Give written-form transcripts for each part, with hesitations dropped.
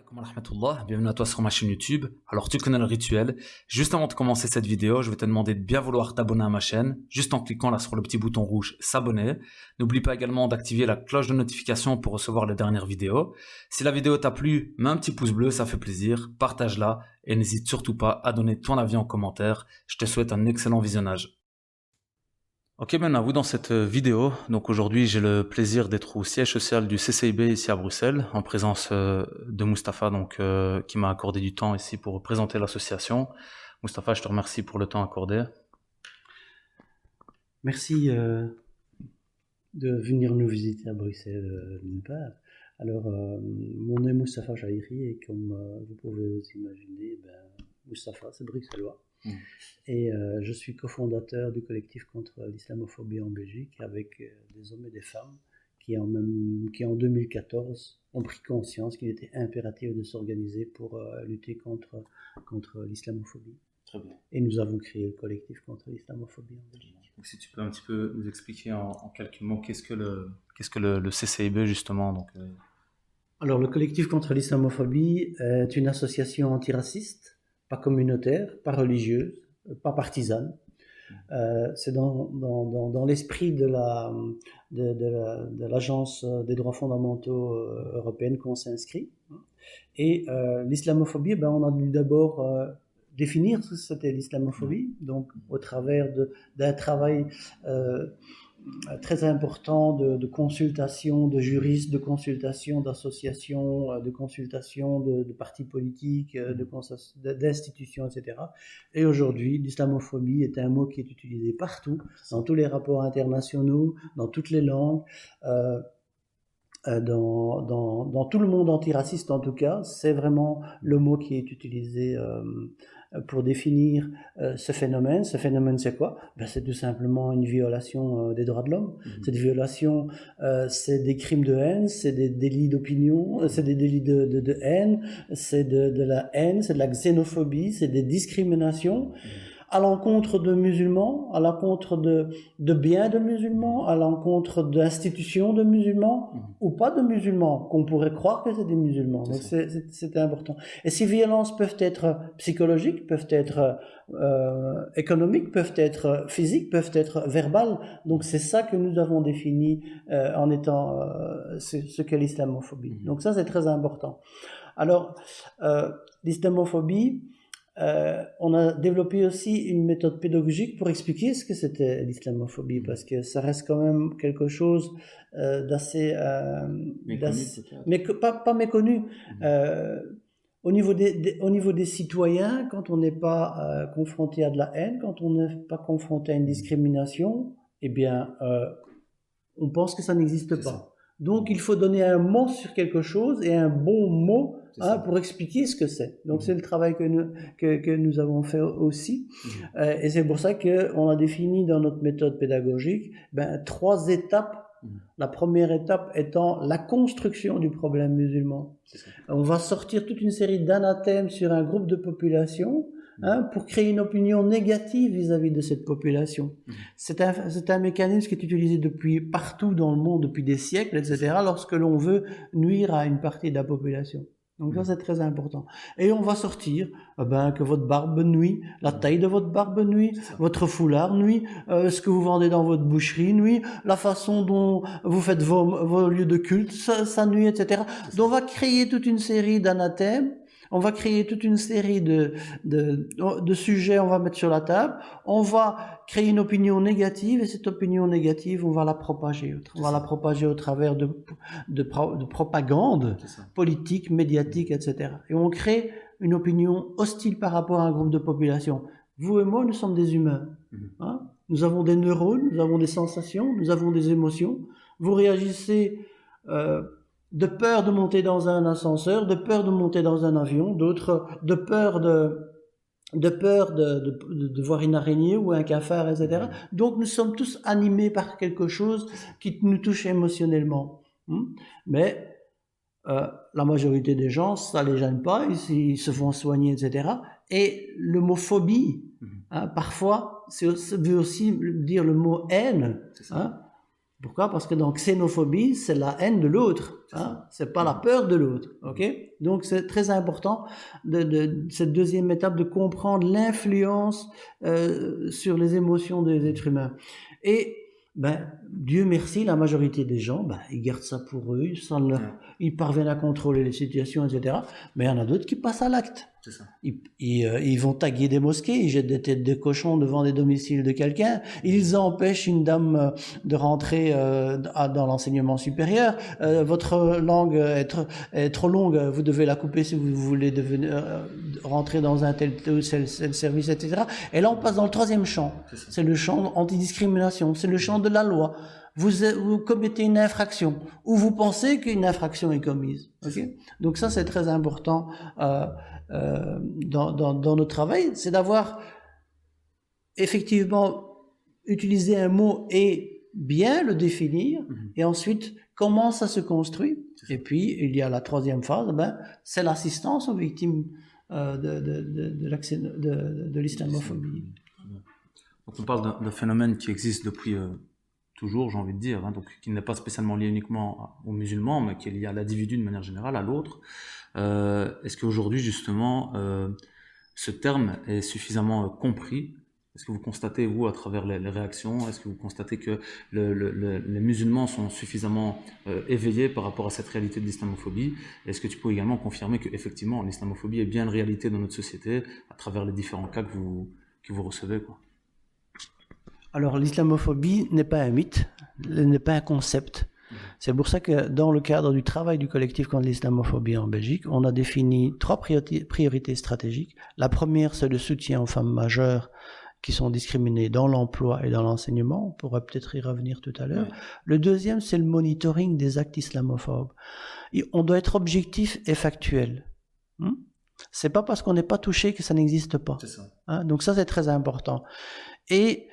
Alaikum wa rahmatullah, bienvenue à toi sur ma chaîne YouTube. Alors tu connais le rituel, juste avant de commencer cette vidéo, je vais te demander de bien vouloir t'abonner à ma chaîne, juste en cliquant là sur le petit bouton rouge s'abonner. N'oublie pas également d'activer la cloche de notification pour recevoir les dernières vidéos. Si la vidéo t'a plu, mets un petit pouce bleu, ça fait plaisir, partage-la et n'hésite surtout pas à donner ton avis en commentaire. Je te souhaite un excellent visionnage. Ok, maintenant à vous dans cette vidéo. Donc aujourd'hui, j'ai le plaisir d'être au siège social du CCIB ici à Bruxelles, en présence de Mustapha, qui m'a accordé du temps ici pour présenter l'association. Mustapha, je te remercie pour le temps accordé. Merci de venir nous visiter à Bruxelles d'une part. Alors, mon nom est Mustapha Chahiri et comme vous pouvez vous imaginer, Mustapha, c'est bruxellois. Et je suis cofondateur du collectif contre l'islamophobie en Belgique avec des hommes et des femmes qui en 2014 ont pris conscience qu'il était impératif de s'organiser pour lutter contre l'islamophobie. Très bien. Et nous avons créé le collectif contre l'islamophobie en Belgique. Donc, si tu peux un petit peu nous expliquer en quelques mots qu'est-ce que le CCIB justement Alors le collectif contre l'islamophobie est une association antiraciste, pas communautaire, pas religieuse, pas partisane. C'est dans l'esprit de l'Agence des droits fondamentaux européenne qu'on s'inscrit. Et l'islamophobie, on a dû d'abord définir ce que c'était l'islamophobie, donc au travers d'un travail très important de consultation de juristes, de consultation d'associations, de consultation de partis politiques, d'institutions, etc. Et aujourd'hui, l'islamophobie est un mot qui est utilisé partout, dans tous les rapports internationaux, dans toutes les langues, dans tout le monde antiraciste en tout cas. C'est vraiment le mot qui est utilisé pour définir ce phénomène. Ce phénomène, c'est quoi? C'est tout simplement une violation des droits de l'homme. Cette violation, c'est des crimes de haine, c'est des délits d'opinion, c'est des délits de haine, c'est de la haine, c'est de la xénophobie, c'est des discriminations à l'encontre de musulmans, à l'encontre de biens de musulmans, à l'encontre d'institutions de musulmans, ou pas de musulmans, qu'on pourrait croire que c'est des musulmans. Donc c'est important. Et ces violences peuvent être psychologiques, peuvent être économiques, peuvent être physiques, peuvent être verbales. Donc c'est ça que nous avons défini en étant ce qu'est l'islamophobie. Donc ça c'est très important. Alors l'islamophobie, on a développé aussi une méthode pédagogique pour expliquer ce que c'était l'islamophobie, parce que ça reste quand même quelque chose d'assez pas méconnu. Au niveau des citoyens, quand on n'est pas confronté à de la haine, quand on n'est pas confronté à une discrimination, on pense que ça n'existe pas. Donc il faut donner un mot sur quelque chose et un bon mot pour expliquer ce que c'est. Donc c'est le travail que nous avons fait aussi. Et c'est pour ça qu'on a défini dans notre méthode pédagogique 3 étapes. La première étape étant la construction du problème musulman. On va sortir toute une série d'anathèmes sur un groupe de population pour créer une opinion négative vis-à-vis de cette population. C'est un mécanisme qui est utilisé depuis partout dans le monde, depuis des siècles, etc., lorsque l'on veut nuire à une partie de la population. Donc ça c'est très important. Et on va sortir que votre barbe nuit, la taille de votre barbe nuit, votre foulard nuit, ce que vous vendez dans votre boucherie nuit, la façon dont vous faites vos lieux de culte, ça nuit, etc. Donc on va créer toute une série d'anathèmes. On va créer toute une série de sujets, on va mettre sur la table. On va créer une opinion négative et cette opinion négative, on va la propager. On va la propager au travers de propagande politique, médiatique, etc. Et on crée une opinion hostile par rapport à un groupe de population. Vous et moi, nous sommes des humains. Nous avons des neurones, nous avons des sensations, nous avons des émotions. Vous réagissez de peur de monter dans un ascenseur, de peur de monter dans un avion, d'autres de peur de voir une araignée ou un cafard, etc. Donc nous sommes tous animés par quelque chose qui nous touche émotionnellement. Mais la majorité des gens, ça les gêne pas, ils se font soigner, etc. Et le mot phobie, parfois, ça veut aussi dire le mot haine. Pourquoi? Parce que dans xénophobie, c'est la haine de l'autre. C'est pas la peur de l'autre. Ok? Donc c'est très important de cette deuxième étape de comprendre l'influence sur les émotions des êtres humains. Et Dieu merci, la majorité des gens, ils gardent ça pour eux, ils parviennent à contrôler les situations, etc. Mais il y en a d'autres qui passent à l'acte. C'est ça. Ils vont taguer des mosquées, ils jettent des têtes de cochons devant des domiciles de quelqu'un, ils empêchent une dame de rentrer dans l'enseignement supérieur. Votre langue est trop longue, vous devez la couper si vous voulez rentrer dans un tel service, etc. Et là, on passe dans le troisième champ. C'est le champ antidiscrimination, c'est le champ de la loi. Vous commettez une infraction ou vous pensez qu'une infraction est commise. Okay? Donc ça, c'est très important dans notre travail, c'est d'avoir effectivement utilisé un mot et bien le définir, et ensuite comment ça se construit. Et puis il y a la troisième phase, c'est l'assistance aux victimes de l'islamophobie. Donc on parle d'un phénomène qui existe depuis toujours, j'ai envie de dire, donc qui n'est pas spécialement lié uniquement aux musulmans, mais qui est lié à l'individu de manière générale, à l'autre. Est-ce qu'aujourd'hui, justement, ce terme est suffisamment compris? Est-ce que vous constatez, vous, à travers les réactions, est-ce que vous constatez que les musulmans sont suffisamment éveillés par rapport à cette réalité de l'islamophobie? Est-ce que tu peux également confirmer qu'effectivement, l'islamophobie est bien une réalité dans notre société à travers les différents cas que vous recevez, quoi? Alors, l'islamophobie n'est pas un mythe, n'est pas un concept. C'est pour ça que dans le cadre du travail du collectif contre l'islamophobie en Belgique, on a défini 3 priorités stratégiques. La première, c'est le soutien aux femmes majeures qui sont discriminées dans l'emploi et dans l'enseignement. On pourra peut-être y revenir tout à l'heure. Le deuxième, c'est le monitoring des actes islamophobes. On doit être objectif et factuel. C'est pas parce qu'on n'est pas touché que ça n'existe pas. C'est ça. Donc ça, c'est très important. Et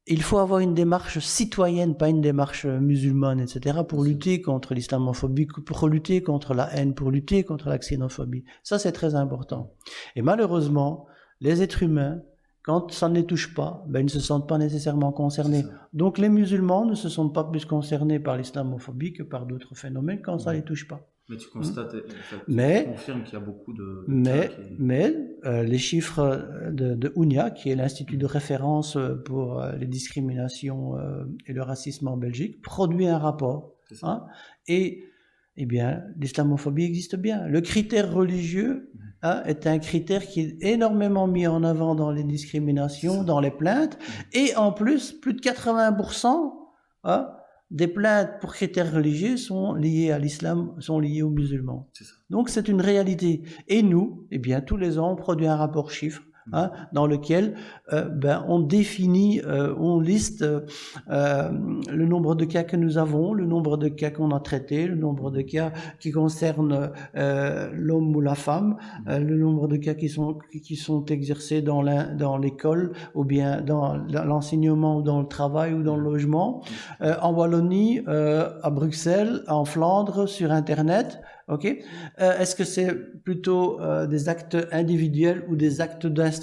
il faut avoir une démarche citoyenne, pas une démarche musulmane, etc., pour lutter contre l'islamophobie, pour lutter contre la haine, pour lutter contre la xénophobie. Ça, c'est très important. Et malheureusement, les êtres humains, quand ça ne les touche pas, ils ne se sentent pas nécessairement concernés. Donc les musulmans ne se sentent pas plus concernés par l'islamophobie que par d'autres phénomènes quand ça ne les touche pas. Mais tu constates, tu confirmes qu'il y a beaucoup de les chiffres de UNIA, qui est l'Institut de référence pour les discriminations et le racisme en Belgique, produit un rapport. Et l'islamophobie existe bien. Le critère religieux est un critère qui est énormément mis en avant dans les discriminations, dans les plaintes, et en plus de 80% des plaintes pour critères religieux sont liées à l'islam, sont liées aux musulmans. Donc c'est une réalité. Et nous, tous les ans, on produit un rapport chiffre dans lequel on définit, on liste le nombre de cas que nous avons, le nombre de cas qu'on a traités, le nombre de cas qui concernent l'homme ou la femme, le nombre de cas qui sont exercés dans l'école ou bien dans l'enseignement ou dans le travail ou dans le logement, en Wallonie, à Bruxelles, en Flandre, sur Internet. Est-ce que c'est plutôt des actes individuels ou des actes d'institution?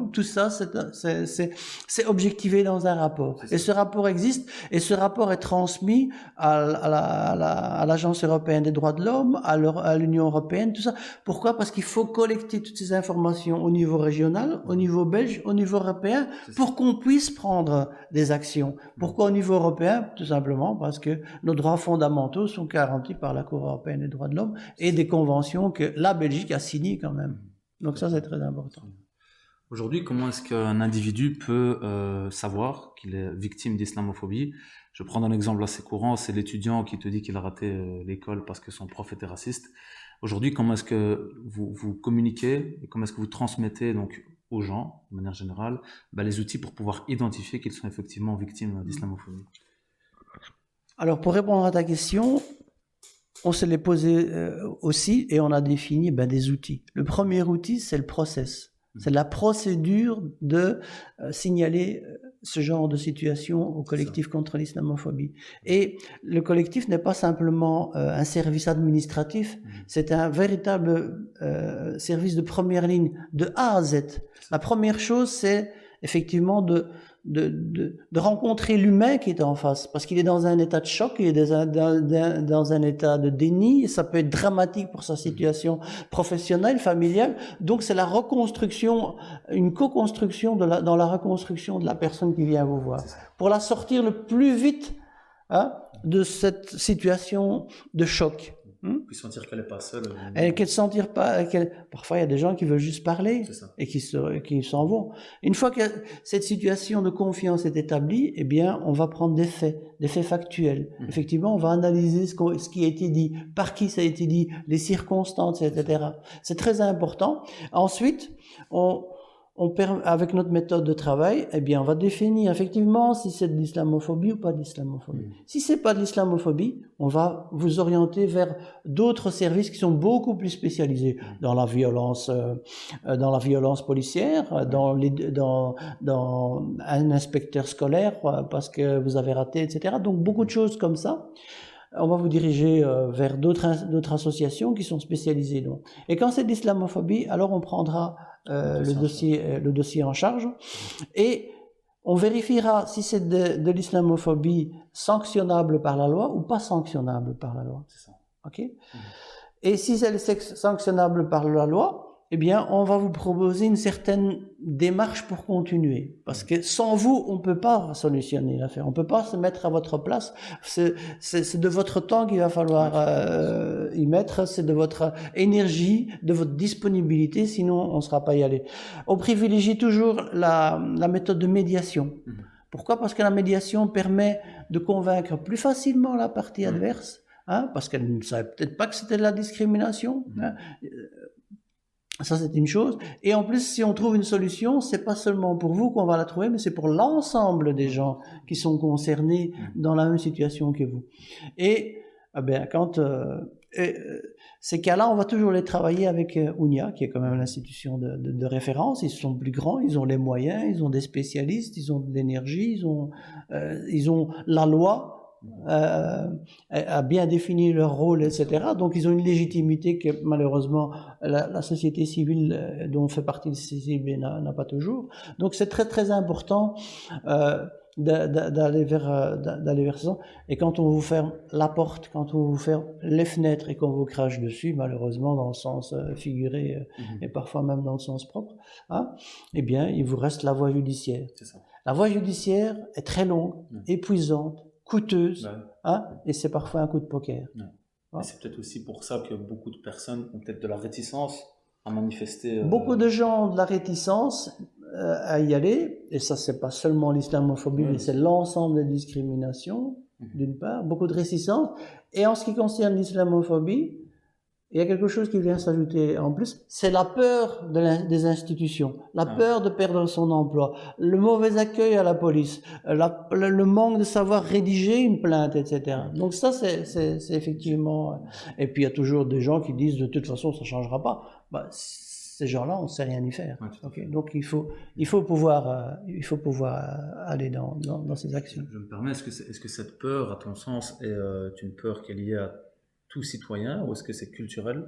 Tout ça, c'est objectivé dans un rapport. Et ce rapport existe, et ce rapport est transmis à l'Agence européenne des droits de l'homme, à l'Union européenne, tout ça. Pourquoi? Parce qu'il faut collecter toutes ces informations au niveau régional, au niveau belge, au niveau européen, pour qu'on puisse prendre des actions. Pourquoi au niveau européen? Tout simplement parce que nos droits fondamentaux sont garantis par la Cour européenne des droits de l'homme et des conventions que la Belgique a signées quand même. Donc ça, c'est très important. Aujourd'hui, comment est-ce qu'un individu peut savoir qu'il est victime d'islamophobie? Je prends un exemple assez courant, c'est l'étudiant qui te dit qu'il a raté l'école parce que son prof était raciste. Aujourd'hui, comment est-ce que vous communiquez et comment est-ce que vous transmettez donc aux gens, de manière générale, les outils pour pouvoir identifier qu'ils sont effectivement victimes d'islamophobie? Alors, pour répondre à ta question, on se l'est posé aussi et on a défini des outils. Le premier outil, c'est le process. C'est la procédure de signaler ce genre de situation au collectif contre l'islamophobie. Et le collectif n'est pas simplement un service administratif, c'est un véritable service de première ligne, de A à Z. La première chose, c'est effectivement de rencontrer l'humain qui est en face, parce qu'il est dans un état de choc, il est dans un état de déni, et ça peut être dramatique pour sa situation professionnelle, familiale. Donc c'est la reconstruction, une co-construction dans la reconstruction de la personne qui vient vous voir, pour la sortir le plus vite de cette situation de choc. Puis sentir qu'elle n'est pas seule. Et qu'elle ne sentir pas. Parfois, il y a des gens qui veulent juste parler et qui s'en vont. Une fois que cette situation de confiance est établie, eh bien, on va prendre des faits factuels. Effectivement, on va analyser ce qui a été dit, par qui ça a été dit, les circonstances, etc. C'est très important. Ensuite, avec notre méthode de travail, eh bien, on va définir effectivement si c'est de l'islamophobie ou pas de l'islamophobie. Si c'est pas de l'islamophobie, on va vous orienter vers d'autres services qui sont beaucoup plus spécialisés dans la violence policière, dans un inspecteur scolaire parce que vous avez raté, etc. Donc beaucoup de choses comme ça. On va vous diriger vers d'autres associations qui sont spécialisées. Donc. Et quand c'est de l'islamophobie, alors on prendra le dossier en charge et on vérifiera si c'est de l'islamophobie sanctionnable par la loi ou pas sanctionnable par la loi. C'est ça. Ok. Et si c'est sanctionnable par la loi, eh bien, on va vous proposer une certaine démarche pour continuer. Parce que sans vous, on ne peut pas solutionner l'affaire. On ne peut pas se mettre à votre place. C'est de votre temps qu'il va falloir y mettre. C'est de votre énergie, de votre disponibilité. Sinon, on ne sera pas y aller. On privilégie toujours la méthode de médiation. Pourquoi? Parce que la médiation permet de convaincre plus facilement la partie adverse. Parce qu'elle ne savait peut-être pas que c'était de la discrimination. Ça, c'est une chose. Et en plus, si on trouve une solution, c'est pas seulement pour vous qu'on va la trouver, mais c'est pour l'ensemble des gens qui sont concernés dans la même situation que vous. Et ces cas-là, on va toujours les travailler avec UNIA, qui est quand même l'institution de référence. Ils sont plus grands, ils ont les moyens, ils ont des spécialistes, ils ont de l'énergie, ils ont la loi. A bien défini leur rôle, etc. Donc ils ont une légitimité que malheureusement la société civile dont fait partie le CCIB n'a pas toujours. Donc c'est très très important d'aller vers ça. Et quand on vous ferme la porte, quand on vous ferme les fenêtres et qu'on vous crache dessus, malheureusement dans le sens figuré et parfois même dans le sens propre, eh bien il vous reste la voie judiciaire. C'est ça. La voie judiciaire est très longue, épuisante, coûteuse, et c'est parfois un coup de poker. C'est peut-être aussi pour ça que beaucoup de personnes ont peut-être de la réticence à manifester. Beaucoup de gens ont de la réticence à y aller, et ça c'est pas seulement l'islamophobie, mais c'est l'ensemble des discriminations, d'une part, beaucoup de réticence. Et en ce qui concerne l'islamophobie, il y a quelque chose qui vient s'ajouter en plus, c'est la peur des institutions, la peur de perdre son emploi, le mauvais accueil à la police, le manque de savoir rédiger une plainte, etc. Donc ça, c'est effectivement... Et puis il y a toujours des gens qui disent de toute façon, ça ne changera pas. Ces gens-là, on ne sait rien y faire. Okay. Donc il faut pouvoir aller dans ces actions. Je me permets, est-ce que cette peur, à ton sens, est une peur qui est liée à tout citoyen, ou est-ce que c'est culturel,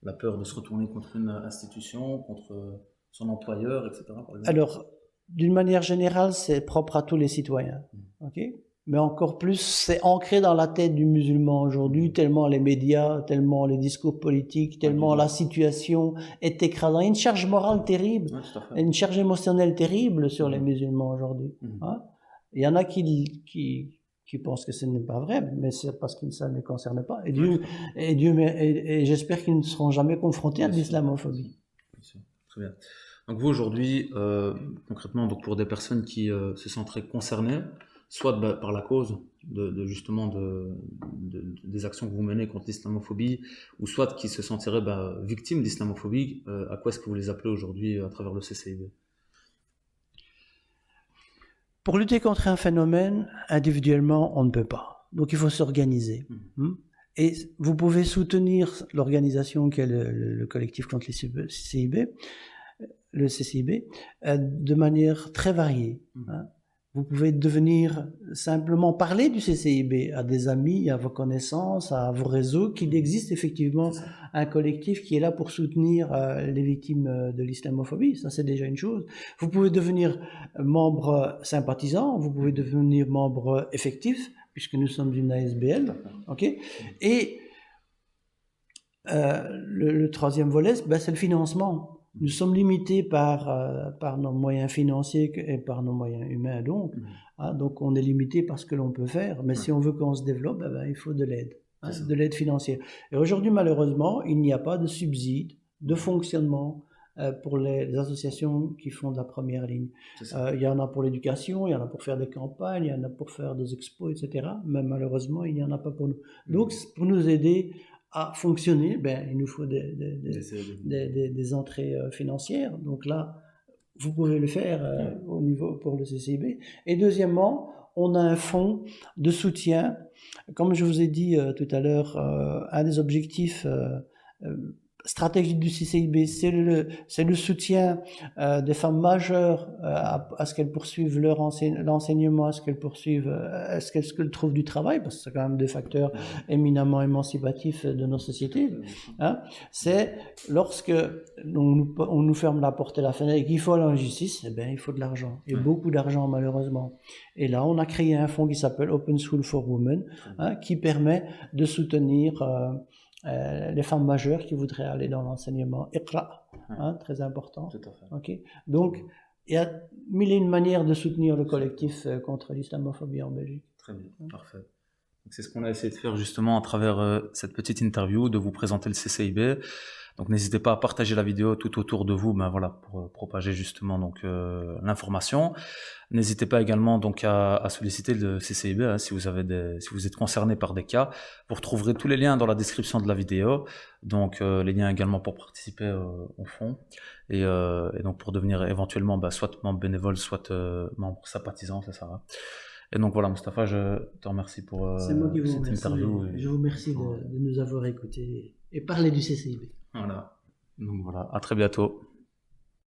la peur de se retourner contre une institution, contre son employeur, etc. par exemple? Alors, d'une manière générale, c'est propre à tous les citoyens, mais encore plus, c'est ancré dans la tête du musulman aujourd'hui, tellement les médias, tellement les discours politiques, tellement la situation est écrasante. Il y a une charge morale terrible, une charge émotionnelle terrible sur les musulmans aujourd'hui. Il y en a qui pensent que ce n'est pas vrai, mais c'est parce que ça ne les concerne pas. Et j'espère qu'ils ne seront jamais confrontés à de l'islamophobie. Très bien. Donc vous aujourd'hui, concrètement, donc pour des personnes qui se sentiraient concernées, soit par la cause des actions que vous menez contre l'islamophobie, ou soit qui se sentiraient victimes d'islamophobie, à quoi est-ce que vous les appelez aujourd'hui à travers le CCIB? Pour lutter contre un phénomène, individuellement, on ne peut pas. Donc il faut s'organiser. Et vous pouvez soutenir l'organisation qui est le collectif contre le CCIB, de manière très variée. Vous pouvez devenir simplement parler du CCIB à des amis, à vos connaissances, à vos réseaux, qu'il existe effectivement un collectif qui est là pour soutenir les victimes de l'islamophobie. Ça, c'est déjà une chose. Vous pouvez devenir membre sympathisant, vous pouvez devenir membre effectif, puisque nous sommes une ASBL. Okay. Et le troisième volet, c'est le financement. Nous sommes limités par nos moyens financiers et par nos moyens humains, donc. Donc on est limité par ce que l'on peut faire. Mais si on veut qu'on se développe, il faut de l'aide, de l'aide financière. Et aujourd'hui, malheureusement, il n'y a pas de subside, de fonctionnement pour les associations qui font de la première ligne. Il y en a pour l'éducation, il y en a pour faire des campagnes, il y en a pour faire des expos, etc. Mais malheureusement, il n'y en a pas pour nous. Donc, pour nous aider à fonctionner, il nous faut des entrées financières. Donc là, vous pouvez le faire au niveau pour le CCIB. Et deuxièmement, on a un fonds de soutien. Comme je vous ai dit tout à l'heure, un des objectifs stratégique du CCIB, c'est le soutien des femmes majeures à ce qu'elles poursuivent l'enseignement, à ce qu'elles poursuivent, à ce qu'elles trouvent du travail, parce que c'est quand même des facteurs éminemment émancipatifs de nos sociétés. C'est lorsque on nous ferme la porte et la fenêtre et qu'il faut aller en justice, il faut de l'argent, et beaucoup d'argent malheureusement. Et là, on a créé un fonds qui s'appelle Open School for Women, qui permet de soutenir les femmes majeures qui voudraient aller dans l'enseignement Iqra, très important. Tout à fait. Okay. Donc, il y a mille et une manières de soutenir le collectif contre l'islamophobie en Belgique. Très bien, parfait. C'est ce qu'on a essayé de faire justement à travers cette petite interview, de vous présenter le CCIB. Donc n'hésitez pas à partager la vidéo tout autour de vous, pour propager justement l'information. N'hésitez pas également à solliciter le CCIB si vous êtes concerné par des cas. Vous retrouverez tous les liens dans la description de la vidéo. Donc les liens également pour participer au fond et donc pour devenir éventuellement soit membre bénévole, soit membre sympathisant, ça sera. Et donc voilà, Mustapha, je te remercie pour cette interview. Je vous remercie de nous avoir écoutés et parler du CCIB. Voilà. Donc voilà, à très bientôt.